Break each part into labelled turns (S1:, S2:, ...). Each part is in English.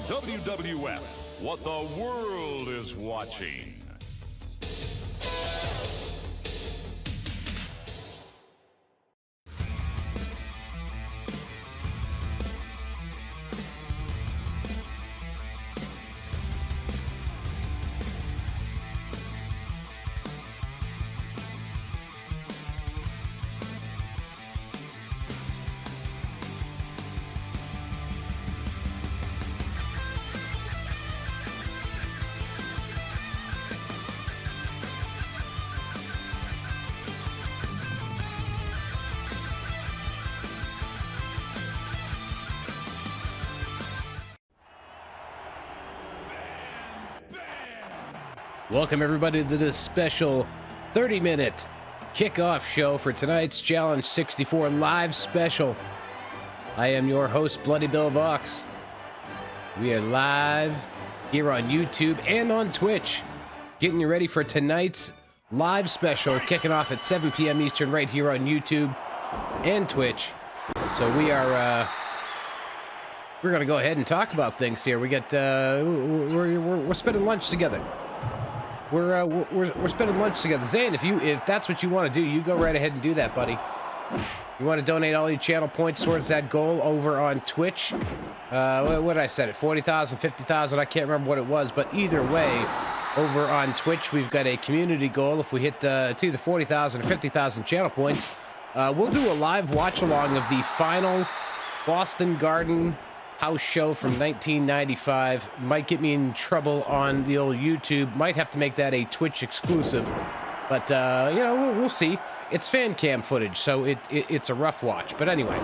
S1: WWF, what the world is watching.
S2: Welcome everybody to this special 30-minute kickoff show for tonight's Challenge 64 live special. I am your host, Bloody Bill Vox. We are live here on YouTube and on Twitch, getting you ready for tonight's live special, kicking off at 7 p.m. Eastern right here on YouTube and Twitch. So we're going to go ahead and talk about things here. We got we're spending lunch together. We're spending lunch together. Zane, if that's what you want to do, you go right ahead and do that, buddy. You want to donate all your channel points towards that goal over on Twitch? What did I set it? 40,000, 50,000? I can't remember what it was, but either way, over on Twitch, we've got a community goal. If we hit it's either 40,000 or 50,000 channel points, we'll do a live watch-along of the final Boston Garden house show from 1995. Might get me in trouble on the old YouTube. Might have to make that a Twitch exclusive, but you know, we'll see. It's fan cam footage, so it's a rough watch. But anyway,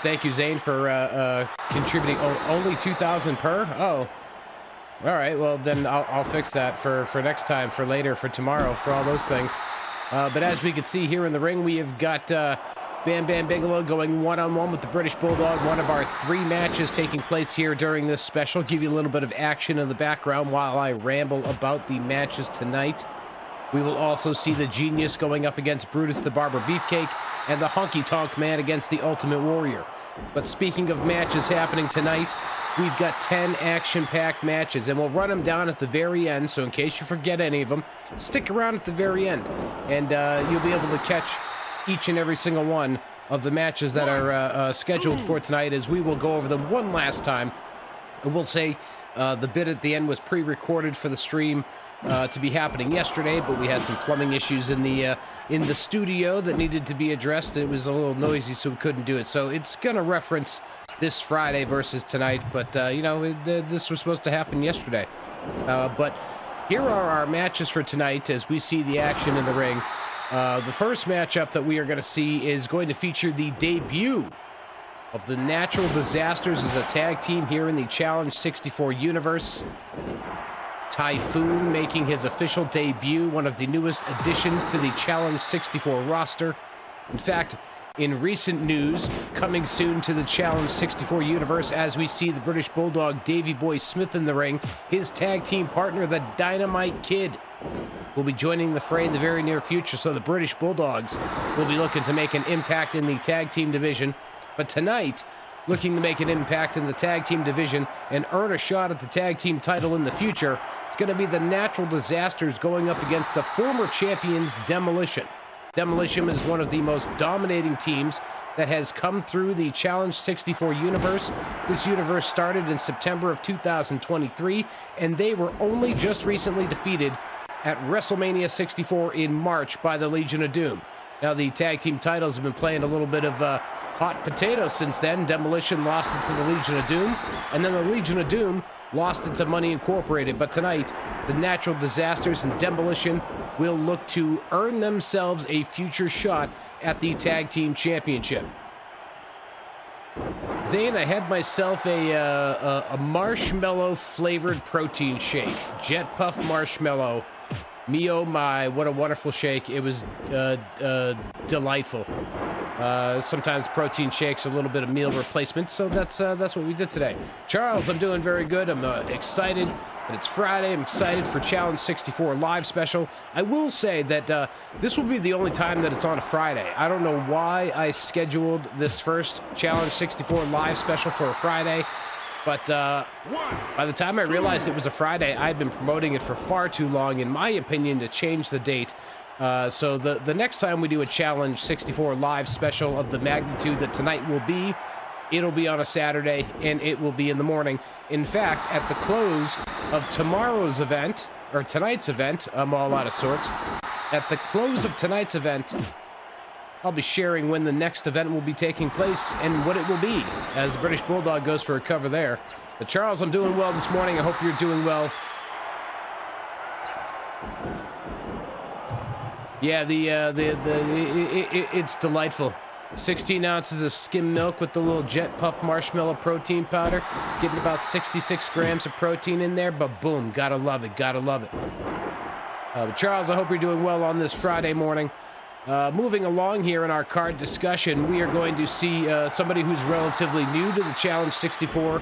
S2: thank you, Zane, for contributing. Oh, only 2,000 per. Oh, all right. Well, then I'll fix that for next time, for later, for tomorrow, for all those things. But as we can see here in the ring, we have got Bam Bigelow going one-on-one with the British Bulldog. One of our 3 matches taking place here during this special. Give you a little bit of action in the background while I ramble about the matches tonight. We will also see the Genius going up against Brutus the Barber Beefcake, and the Honky Tonk Man against the Ultimate Warrior. But speaking of matches happening tonight, we've got 10 action-packed matches, and we'll run them down at the very end, so in case you forget any of them, stick around at the very end, and you'll be able to catch each and every single one of the matches that are scheduled for tonight, as we will go over them one last time. And we'll say the bit at the end was pre-recorded for the stream to be happening yesterday, but we had some plumbing issues in the studio that needed to be addressed. It was a little noisy, so we couldn't do it. So it's gonna reference this Friday versus tonight, but you know, this was supposed to happen yesterday. But here are our matches for tonight as we see the action in the ring. The first matchup that we are going to see is going to feature the debut of the Natural Disasters as a tag team here in the Challenge 64 universe. Typhoon making his official debut, one of the newest additions to the Challenge 64 roster. In fact, in recent news, coming soon to the Challenge 64 universe, as we see the British Bulldog Davey Boy Smith in the ring, his tag team partner, the Dynamite Kid, will be joining the fray in the very near future, so the British Bulldogs will be looking to make an impact in the tag team division. But tonight, looking to make an impact in the tag team division and earn a shot at the tag team title in the future, it's going to be the Natural Disasters going up against the former champions Demolition. Demolition is one of the most dominating teams that has come through the Challenge 64 universe. This universe started in September of 2023, and they were only just recently defeated at WrestleMania 64 in March by the Legion of Doom. Now, the tag team titles have been playing a little bit of hot potato since then. Demolition lost it to the Legion of Doom, and then the Legion of Doom lost it to Money Incorporated. But tonight, the Natural Disasters and Demolition will look to earn themselves a future shot at the tag team championship. Zane, I had myself a marshmallow flavored protein shake, Jet Puff Marshmallow. Me oh my, what a wonderful shake. It was delightful. Sometimes protein shakes are a little bit of meal replacement, so that's what we did today. Charles, I'm doing very good. I'm excited that it's Friday. I'm excited for Challenge 64 live special. I will say that this will be the only time that it's on a Friday. I don't know why I scheduled this first Challenge 64 live special for a Friday. But by the time I realized it was a Friday, I'd been promoting it for far too long, in my opinion, to change the date. So the next time we do a Challenge 64 live special of the magnitude that tonight will be, it'll be on a Saturday, and it will be in the morning. In fact, at the close of tomorrow's event, or tonight's event, I'm all out of sorts. At the close of tonight's event, I'll be sharing when the next event will be taking place and what it will be, as the British Bulldog goes for a cover there. But Charles, I'm doing well this morning. I hope you're doing well. Yeah, it's delightful. 16 ounces of skim milk with the little Jet Puff marshmallow protein powder, getting about 66 grams of protein in there. But boom, gotta love it, gotta love it. But Charles, I hope you're doing well on this Friday morning. Moving along here in our card discussion, we are going to see somebody who's relatively new to the Challenge 64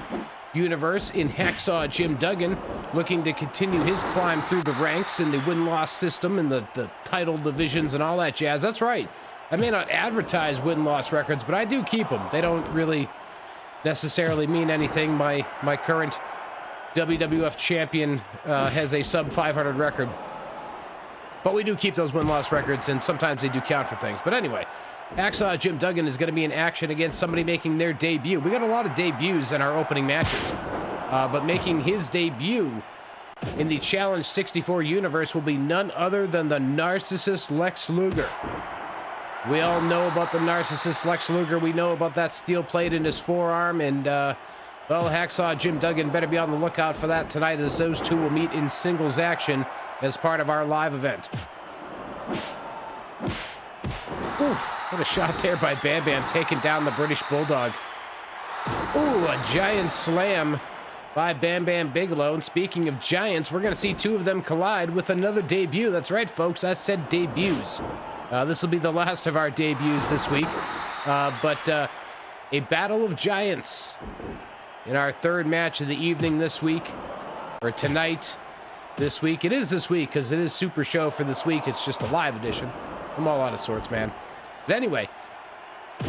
S2: universe in Hacksaw Jim Duggan, looking to continue his climb through the ranks in the win-loss system and the title divisions and all that jazz. That's right. I may not advertise win-loss records, but I do keep them. They don't really necessarily mean anything. My current WWF champion has a sub-500 record. But we do keep those win-loss records, and sometimes they do count for things. But anyway, Hacksaw Jim Duggan is going to be in action against somebody making their debut. We got a lot of debuts in our opening matches. But making his debut in the Challenge 64 universe will be none other than the narcissist Lex Luger. We all know about the narcissist Lex Luger. We know about that steel plate in his forearm. And, well, Hacksaw Jim Duggan better be on the lookout for that tonight, as those two will meet in singles action as part of our live event. Oof, what a shot there by Bam Bam, taking down the British Bulldog. Ooh, a giant slam by Bam Bam Bigelow. And speaking of giants, we're going to see two of them collide with another debut. That's right, folks, I said debuts. This will be the last of our debuts this week. But a battle of giants in our third match of the evening this week, or tonight. This week. It is this week because it is Super Show for this week. It's just a live edition. I'm all out of sorts, man. But anyway,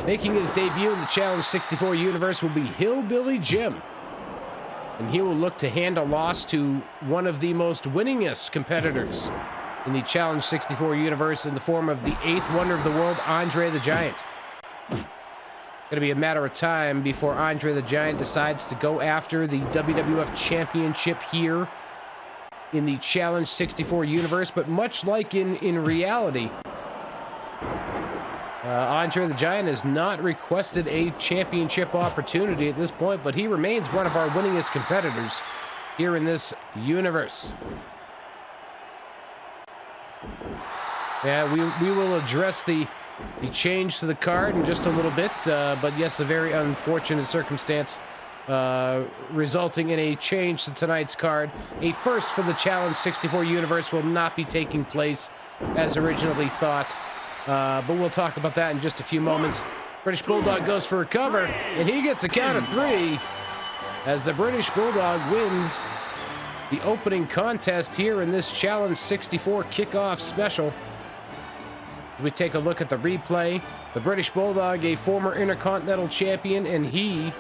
S2: making his debut in the Challenge 64 universe will be Hillbilly Jim. And he will look to hand a loss to one of the most winningest competitors in the Challenge 64 universe in the form of the 8th wonder of the world, Andre the Giant. Going to be a matter of time before Andre the Giant decides to go after the WWF Championship here in the Challenge 64 universe, but much like in reality, Andre the Giant has not requested a championship opportunity at this point, but he remains one of our winningest competitors here in this universe. Yeah, we will address the change to the card in just a little bit, but yes, a very unfortunate circumstance resulting in a change to tonight's card. A first for the Challenge 64 universe will not be taking place as originally thought, but we'll talk about that in just a few moments. British Bulldog goes for a cover, and he gets a count of 3 as the British Bulldog wins the opening contest here in this Challenge 64 kickoff special. We take a look at the replay. The British Bulldog, a former Intercontinental Champion, and he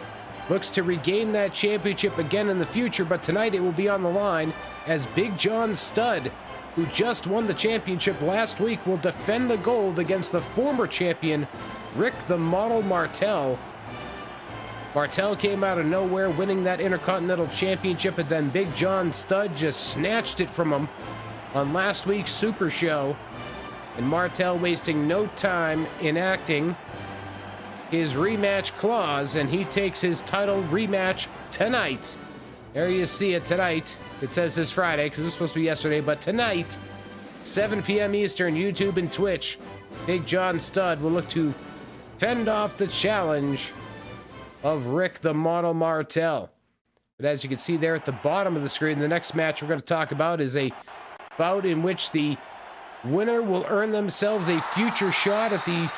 S2: looks to regain that championship again in the future, but tonight it will be on the line as Big John Studd, who just won the championship last week, will defend the gold against the former champion, Rick the Model Martel. Martel came out of nowhere winning that Intercontinental Championship, and then Big John Studd just snatched it from him on last week's Super Show. And Martel wasting no time enacting his rematch clause, and he takes his title rematch tonight. There you see it tonight. It says this Friday because it was supposed to be yesterday, but tonight, 7 p.m. Eastern, YouTube and Twitch, Big John Studd will look to fend off the challenge of Rick the Model Martel. But as you can see there at the bottom of the screen, the next match we're going to talk about is a bout in which the winner will earn themselves a future shot at the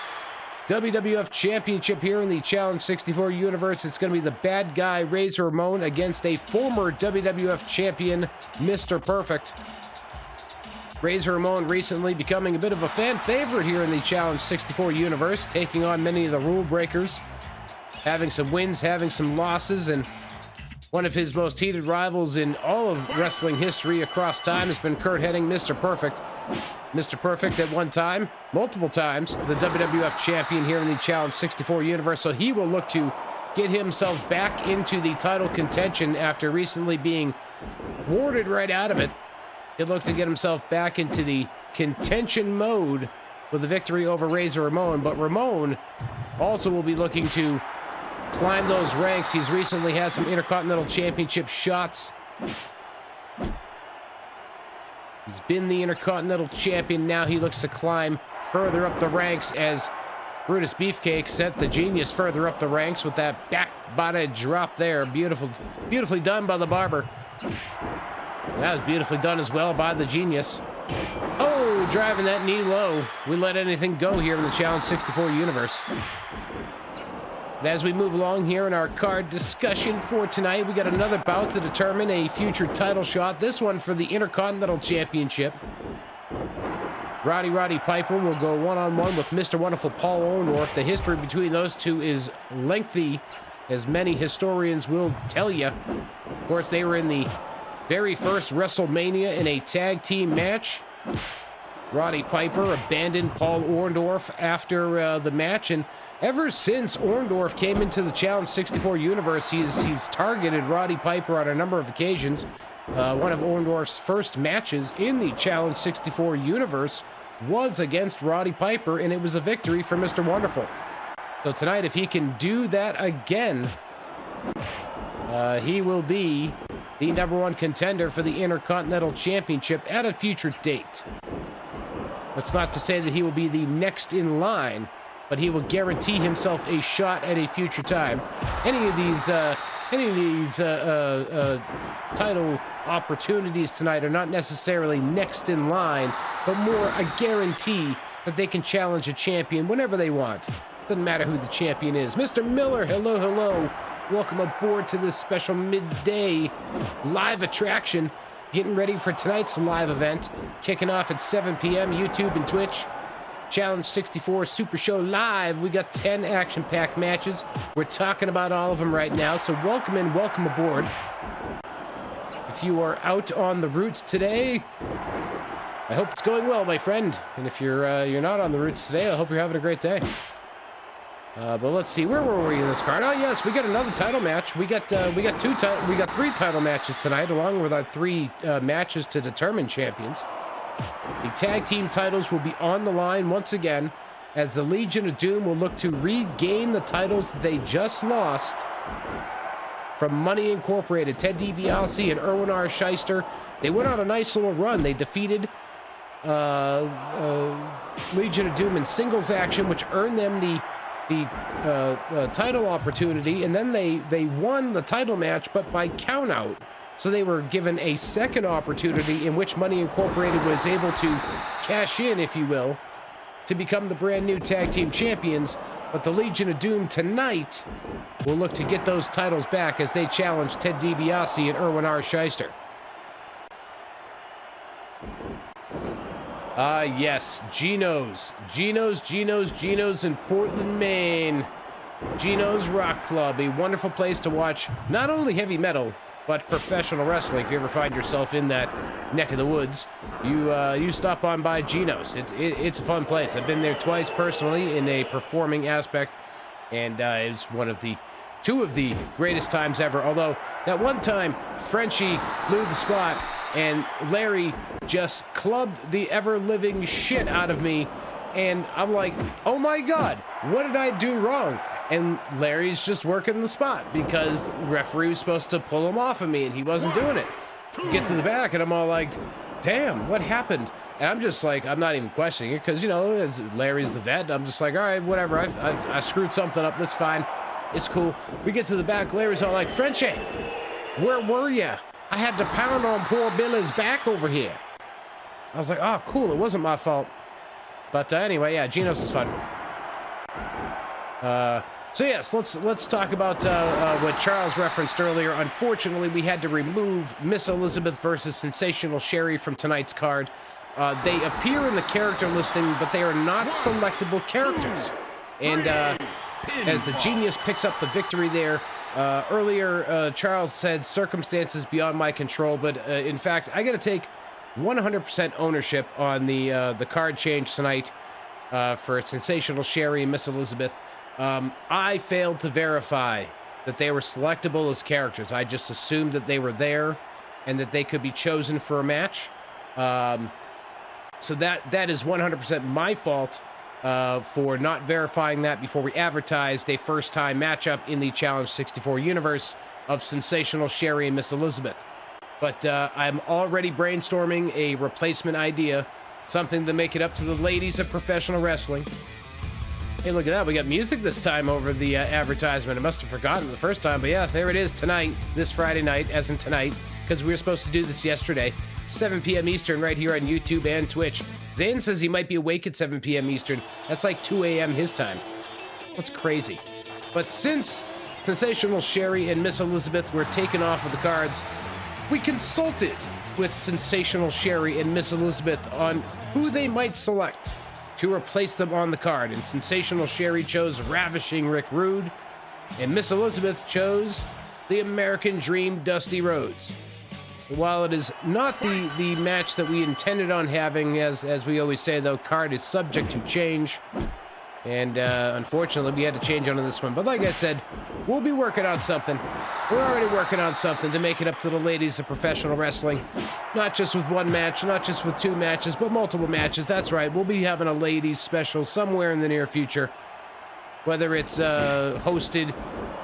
S2: WWF Championship here in the Challenge 64 universe. It's going to be the bad guy Razor Ramon against a former WWF champion, Mr. Perfect. Razor Ramon recently becoming a bit of a fan favorite here in the Challenge 64 universe, taking on many of the rule breakers, having some wins, having some losses, and One of his most heated rivals in all of wrestling history across time has been Curt Hennig, Mr. Perfect. Mr. Perfect at one time, multiple times, the WWF champion here in the Challenge 64 universe. So he will look to get himself back into the title contention after recently being warded right out of it. He'll look to get himself back into the contention mode with a victory over Razor Ramon. But Ramon also will be looking to climb those ranks. He's recently had some Intercontinental Championship shots. He's been the Intercontinental Champion. Now he looks to climb further up the ranks as Brutus Beefcake sent the Genius further up the ranks with that back body drop there. Beautifully done by the Barber. That was beautifully done as well by the Genius. Oh, driving that knee low. We let anything go here in the Challenge 64 universe. But as we move along here in our card discussion for tonight, we got another bout to determine a future title shot. This one for the Intercontinental Championship. Roddy Piper will go one-on-one with Mr. Wonderful Paul Orndorff. The history between those two is lengthy, as many historians will tell you. Of course, they were in the very first WrestleMania in a tag team match. Roddy Piper abandoned Paul Orndorff after the match, and ever since Orndorff came into the Challenge 64 universe, he's targeted Roddy Piper on a number of occasions. One of Orndorff's first matches in the Challenge 64 universe was against Roddy Piper, and it was a victory for Mr. Wonderful. So tonight, if he can do that again, he will be the #1 contender for the Intercontinental Championship at a future date. That's not to say that he will be the next in line, but he will guarantee himself a shot at a future time. Any of these title opportunities tonight are not necessarily next in line, but more a guarantee that they can challenge a champion whenever they want. Doesn't matter who the champion is. Mr. Miller, hello. Welcome aboard to this special midday live attraction. Getting ready for tonight's live event. Kicking off at 7 p.m. YouTube and Twitch. Challenge 64 Super Show Live. We got 10 action-packed matches. We're talking about all of them right now, so welcome in, welcome aboard. If you are out on the routes today, I hope it's going well, my friend. And if you're not on the routes today, I hope you're having a great day. But let's see, where were we in this card? Oh yes, we got another title match. We got 3 title matches tonight, along with our 3 matches to determine champions. The tag team titles will be on the line once again, as the Legion of Doom will look to regain the titles that they just lost from Money Incorporated. Ted DiBiase and Erwin R. Shyster. They went on a nice little run. They defeated Legion of Doom in singles action, which earned them the title opportunity, and then they won the title match, but by count out. So they were given a second opportunity in which Money Incorporated was able to cash in, if you will, to become the brand new tag team champions. But the Legion of Doom tonight will look to get those titles back as they challenge Ted DiBiase and Erwin R. Shyster. Yes, Geno's in Portland, Maine. Geno's Rock Club, a wonderful place to watch not only heavy metal, but professional wrestling. If you ever find yourself in that neck of the woods, you stop on by Geno's. It's a fun place. I've been there twice personally in a performing aspect, and it's one of the 2 of the greatest times ever. Although that one time, Frenchie blew the spot, and Larry just clubbed the ever-living shit out of me, and I'm like, oh my God, what did I do wrong? And Larry's just working the spot because the referee was supposed to pull him off of me, and he wasn't doing it. Get to the back, and I'm all like, damn, what happened? And I'm just like, I'm not even questioning it because, Larry's the vet. I'm just like, all right, whatever. I screwed something up. That's fine. It's cool. We get to the back. Larry's all like, Frenchie, where were you? I had to pound on poor Billy's back over here. I was like, oh, cool. It wasn't my fault. But anyway, yeah, Geno's is fun. So yes, let's talk about what Charles referenced earlier. Unfortunately, we had to remove Miss Elizabeth versus Sensational Sherry from tonight's card. They appear in the character listing, but they are not selectable characters. And as the Genius picks up the victory there, Earlier, Charles said circumstances beyond my control, but in fact, I got to take 100% ownership on the card change tonight for Sensational Sherry and Miss Elizabeth. I failed to verify that they were selectable as characters. I just assumed that they were there and that they could be chosen for a match. So that is 100% my fault for not verifying that before we advertised a first-time matchup in the Challenge 64 universe of Sensational Sherry and Miss Elizabeth. But I'm already brainstorming a replacement idea, something to make it up to the ladies of professional wrestling. Hey, look at that. We got music this time over the advertisement. I must have forgotten the first time, but yeah, there it is tonight, this Friday night, as in tonight, because we were supposed to do this yesterday. 7 p.m. Eastern right here on YouTube and Twitch. Zane says he might be awake at 7 p.m. Eastern. That's like 2 a.m. his time. That's crazy. But since Sensational Sherry and Miss Elizabeth were taken off of the cards, we consulted with Sensational Sherry and Miss Elizabeth on who they might select to replace them on the card. And Sensational Sherry chose Ravishing Rick Rude, and Miss Elizabeth chose the American Dream Dusty Rhodes. While it is not the match that we intended on having, as we always say, though, card is subject to change. And unfortunately, we had to change on this one. But like I said, we'll be working on something. We're already working on something to make it up to the ladies of professional wrestling. Not just with one match, not just with 2 matches, but multiple matches. That's right. We'll be having a ladies special somewhere in the near future. Whether it's hosted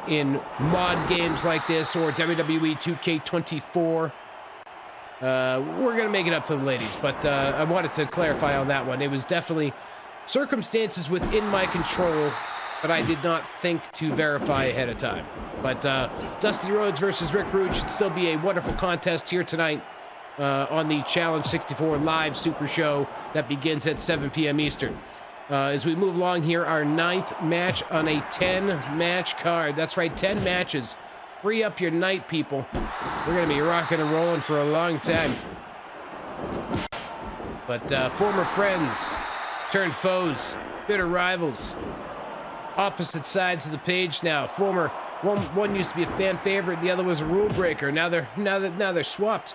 S2: in mod games like this or WWE 2K24. We're going to make it up to the ladies, but I wanted to clarify on that one. It was definitely circumstances within my control that I did not think to verify ahead of time. But Dusty Rhodes versus Rick Rude should still be a wonderful contest here tonight on the Challenge 64 live Super Show that begins at 7 p.m. Eastern. As we move along here, our 9th match on a 10-match card. That's right, 10 matches. Free up your night, people. We're going to be rocking and rolling for a long time. But former friends turned foes, bitter rivals. Opposite sides of the page now. One used to be a fan favorite, the other was a rule breaker. Now they're swapped.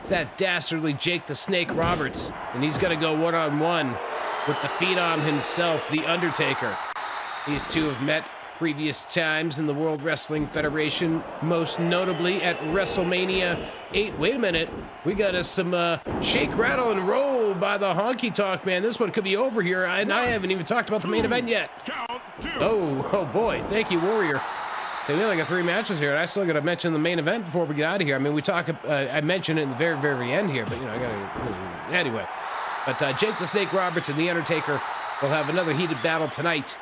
S2: It's that dastardly Jake the Snake Roberts, and he's going to go one-on-one with the Phenom himself, The Undertaker. These two have met previous times in the World Wrestling Federation, most notably at WrestleMania 8. Wait a minute, we got us some shake, rattle, and roll by the Honky Tonk Man. This one could be over here, and I haven't even talked about the main event yet. Oh boy, thank you, Warrior. So we only got 3 matches here, and I still got to mention the main event before we get out of here. I mean, I mentioned it in the very, very end here, but you know, I gotta anyway. But Jake the Snake Roberts and The Undertaker will have another heated battle tonight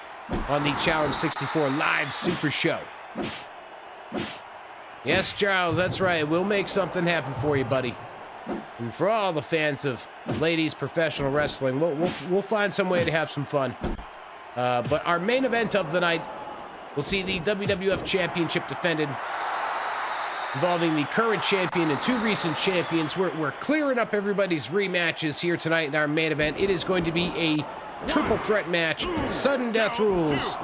S2: on the Challenge 64 live Super Show. Yes, Charles, that's right. We'll make something happen for you, buddy. And for all the fans of ladies professional wrestling, we'll find some way to have some fun. But our main event of the night will see the WWF Championship defended, involving the current champion and 2 recent champions. We're clearing up everybody's rematches here tonight in our main event. It is going to be a triple threat match, sudden death rules,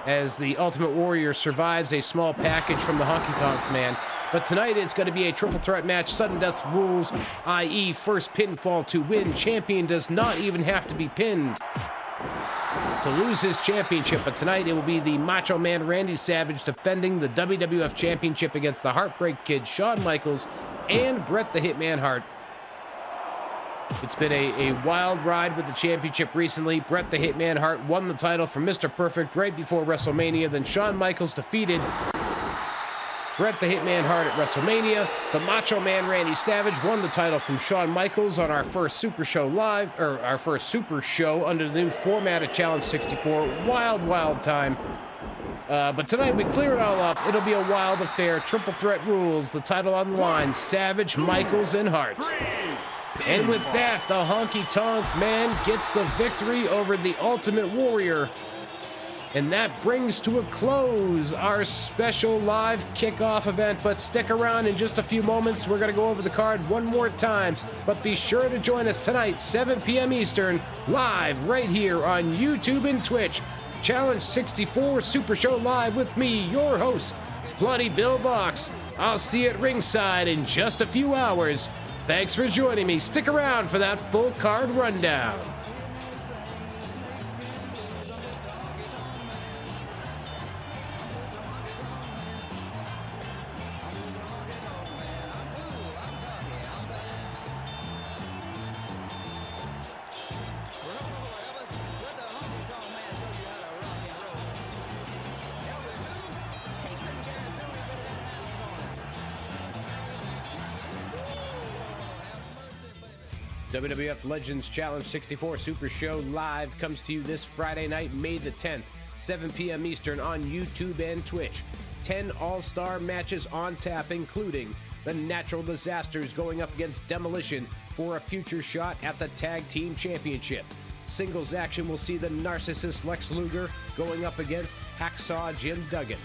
S2: as the Ultimate Warrior survives a small package from the Honky Tonk Man. But tonight it's going to be a triple threat match, sudden death rules, i.e. first pinfall to win. Champion does not even have to be pinned to lose his championship. But tonight it will be the Macho Man Randy Savage defending the WWF Championship against the Heartbreak Kid Shawn Michaels and Bret the Hitman Hart. It's been a wild ride with the championship recently. Bret the Hitman Hart won the title from Mr. Perfect right before WrestleMania. Then Shawn Michaels defeated Bret the Hitman Hart at WrestleMania. The Macho Man Randy Savage won the title from Shawn Michaels on our first Super Show live, or our first Super Show under the new format of Challenge 64. Wild, wild time. But tonight we clear it all up. It'll be a wild affair. Triple threat rules. The title on the line. Savage, Michaels, and Hart. And with that, the Honky Tonk Man gets the victory over the Ultimate Warrior. And that brings to a close our special live kickoff event. But stick around in just a few moments. We're going to go over the card one more time. But be sure to join us tonight, 7 p.m. Eastern, live right here on YouTube and Twitch. Challenge 64 Super Show Live with me, your host, Bloody Bill Vox. I'll see you at ringside in just a few hours. Thanks for joining me. Stick around for that full card rundown. WWF Legends Challenge 64 Super Show Live comes to you this Friday night, May the 10th, 7 p.m. Eastern on YouTube and Twitch. 10 all-star matches on tap, including the Natural Disasters going up against Demolition for a future shot at the Tag Team Championship. Singles action will see the Narcissist Lex Luger going up against Hacksaw Jim Duggan.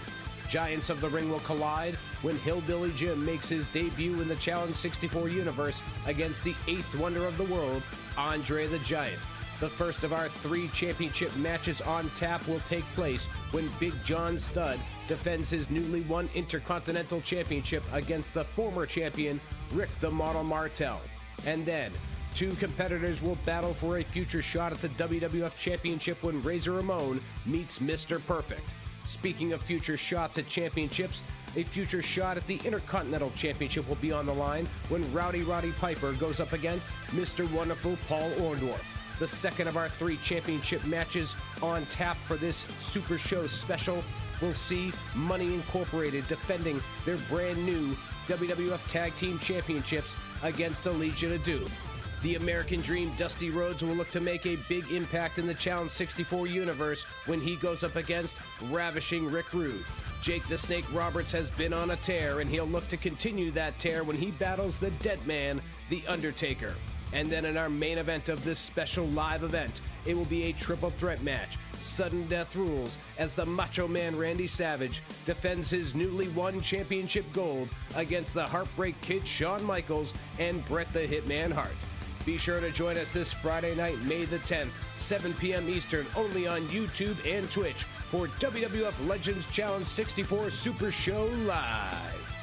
S2: Giants of the Ring will collide when Hillbilly Jim makes his debut in the Challenge 64 universe against the 8th wonder of the world, Andre the Giant. The first of our 3 championship matches on tap will take place when Big John Studd defends his newly won Intercontinental Championship against the former champion, Rick the Model Martel. And then, 2 competitors will battle for a future shot at the WWF Championship when Razor Ramon meets Mr. Perfect. Speaking of future shots at championships, a future shot at the Intercontinental Championship will be on the line when Rowdy Roddy Piper goes up against Mr. Wonderful Paul Orndorff. The second of our 3 championship matches on tap for this Super Show special will see Money Incorporated defending their brand new WWF Tag Team Championships against the Legion of Doom. The American Dream Dusty Rhodes will look to make a big impact in the Challenge 64 universe when he goes up against Ravishing Rick Rude. Jake the Snake Roberts has been on a tear, and he'll look to continue that tear when he battles the Dead Man, The Undertaker. And then in our main event of this special live event, it will be a triple threat match. Sudden death rules as the Macho Man Randy Savage defends his newly won championship gold against the Heartbreak Kid Shawn Michaels and Bret the Hitman Hart. Be sure to join us this Friday night, May the 10th, 7 p.m. Eastern, only on YouTube and Twitch for WWF Legends Challenge 64 Super Show Live.